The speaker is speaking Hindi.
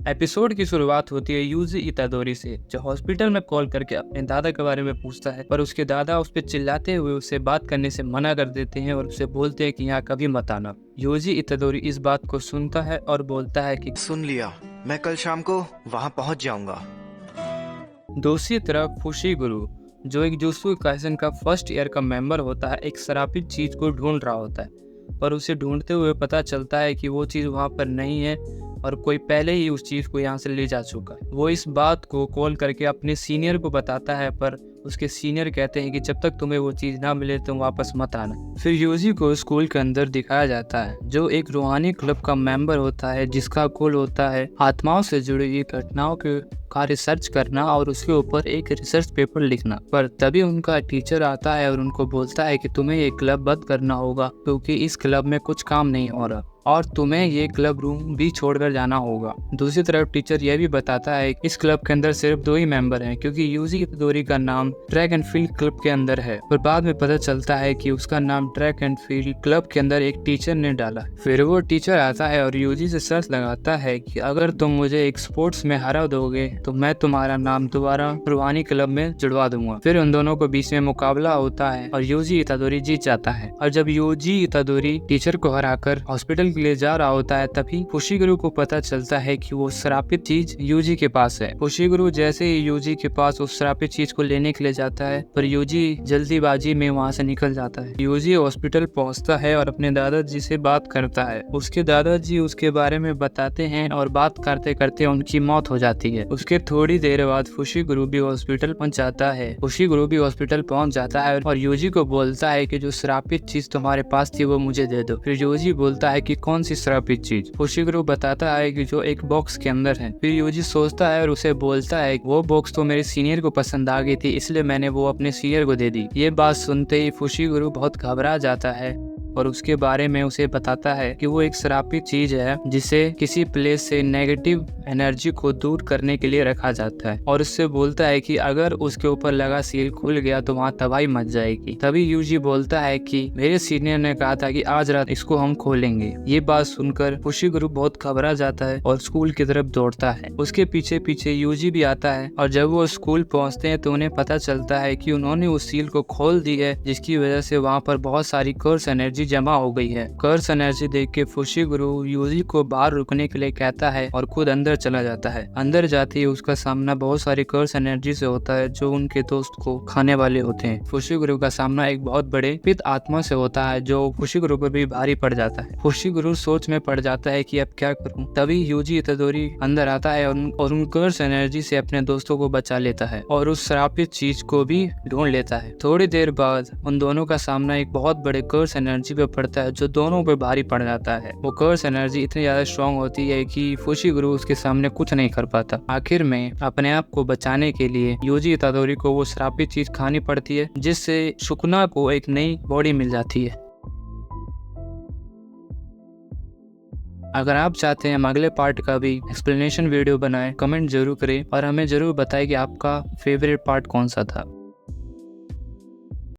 एपिसोड की शुरुआत होती है यूजी इतादोरी से, जो हॉस्पिटल में कॉल करके अपने दादा के बारे में पूछता है, पर उसके दादा उस पर चिल्लाते हुए उसे बात करने से मना कर देते हैं और उसे बोलते हैं कि यहाँ कभी मत आना। यूजी इतादोरी इस बात को सुनता है और बोलता है कि सुन लिया, मैं कल शाम को वहां पहुंच जाऊंगा। दूसरी तरफ फुशीगुरु, जो एक जुत्सु काइसेन का फर्स्ट ईयर का मेंबर होता है, एक श्रापित चीज को ढूंढ रहा होता है, पर उसे ढूंढते हुए पता चलता है कि वो चीज वहां पर नहीं है और कोई पहले ही उस चीज को यहाँ से ले जा चुका है। वो इस बात को कॉल करके अपने सीनियर को बताता है, पर उसके सीनियर कहते हैं कि जब तक तुम्हें वो चीज ना मिले तुम वापस मत आना। फिर यूजी को स्कूल के अंदर दिखाया जाता है, जो एक रूहानी क्लब का मेंबर होता है, जिसका गोल होता है आत्माओं से जुड़ी घटनाओं का रिसर्च करना और उसके ऊपर एक रिसर्च पेपर लिखना। पर तभी उनका टीचर आता है और उनको बोलता है कि तुम्हें ये क्लब बंद करना होगा, क्योंकि इस क्लब में कुछ काम नहीं हो रहा और तुम्हें ये क्लब रूम भी छोड़कर जाना होगा। दूसरी तरफ टीचर यह भी बताता है कि इस क्लब के अंदर सिर्फ 2 ही मेंबर हैं, क्योंकि यूजी इतादोरी का नाम ट्रैक एंड फील्ड क्लब के अंदर है, पर बाद में पता चलता है कि उसका नाम ट्रैक एंड फील्ड क्लब के अंदर एक टीचर ने डाला। फिर वो टीचर आता है और यूजी से शर्त लगाता है कि अगर तुम मुझे एक स्पोर्ट्स में हरा दोगे तो मैं तुम्हारा नाम दोबारा रूहानी क्लब में जुड़वा दूंगा। फिर उन दोनों को बीच में मुकाबला होता है और यूजी इतादोरी जीत जाता है। और जब यूजी इतादोरी टीचर को हराकर हॉस्पिटल ले जा रहा होता है, तभी फुशीगुरु को पता चलता है कि वो श्रापित चीज यूजी के पास है। फुशीगुरु जैसे ही यूजी के पास उस श्रापित चीज को लेने के लिए जाता है, पर यूजी जल्दीबाजी में वहां से निकल जाता है। यूजी हॉस्पिटल पहुंचता है और अपने दादाजी से बात करता है। उसके दादाजी उसके बारे में बताते हैं और बात करते करते उनकी मौत हो जाती है। उसके थोड़ी देर बाद फुशीगुरु भी हॉस्पिटल पहुंच जाता है। फुशीगुरु भी हॉस्पिटल पहुंच जाता है और यूजी को बोलता है कि जो श्रापित चीज तुम्हारे पास थी वो मुझे दे दो। फिर यूजी बोलता है कि कौन सी श्रापित चीज? फुशीगुरु बताता है कि जो एक बॉक्स के अंदर है। फिर यूजी सोचता है और उसे बोलता है वो बॉक्स तो मेरे सीनियर को पसंद आ गई थी, इसलिए मैंने वो अपने सीनियर को दे दी। ये बात सुनते ही फुशीगुरु बहुत घबरा जाता है और उसके बारे में उसे बताता है कि वो एक श्रापित चीज है जिसे किसी प्लेस से नेगेटिव एनर्जी को दूर करने के लिए रखा जाता है, और उससे बोलता है कि अगर उसके ऊपर लगा सील खुल गया तो वहाँ तबाही मच जाएगी। तभी यूजी बोलता है कि मेरे सीनियर ने कहा था कि आज रात इसको हम खोलेंगे। ये बात सुनकर फुशीगुरु बहुत घबरा जाता है और स्कूल की तरफ दौड़ता है। उसके पीछे पीछे यूजी भी आता है और जब वो स्कूल पहुँचते हैं तो उन्हें पता चलता है कि उन्होंने उस सील को खोल दी है, जिसकी वजह से वहाँ पर बहुत सारी कर्स एनर्जी जमा हो गई है। कर्स एनर्जी देख के फुशीगुरु यूजी को बाहर रुकने के लिए कहता है और खुद अंदर चला जाता है। अंदर जाते ही उसका सामना बहुत सारी कर्स एनर्जी से होता है, जो उनके दोस्त को खाने वाले होते हैं। फुशीगुरु का सामना एक बहुत बड़े पित आत्मा से होता है, जो फुशीगुरु पर भी भारी पड़ जाता है। फुशीगुरु सोच में पड़ जाता है कि अब क्या करूं। तभी यूजी इतादोरी अंदर आता है और उन कर्स एनर्जी से अपने दोस्तों को बचा लेता है और उस श्रापित चीज को भी ढूंढ लेता है। थोड़ी देर बाद उन दोनों का सामना एक बहुत बड़े कर्स एनर्जी पे पड़ता है, जो दोनों पे भारी पड़ जाता है। वो कर्स एनर्जी इतनी ज्यादा स्ट्रॉन्ग होती है कि फुशीगुरु उसके सामने कुछ नहीं कर पाता। आखिर में अपने आप को बचाने के लिए यूजी इतादोरी को वो श्रापित चीज खानी पड़ती है, जिससे सुकुना को एक नई बॉडी मिल जाती है। अगर आप चाहते हैं हम अगले पार्ट का भी एक्सप्लेनेशन वीडियो बनाएं, कमेंट जरूर करें और हमें जरूर बताएं कि आपका फेवरेट पार्ट कौन सा था।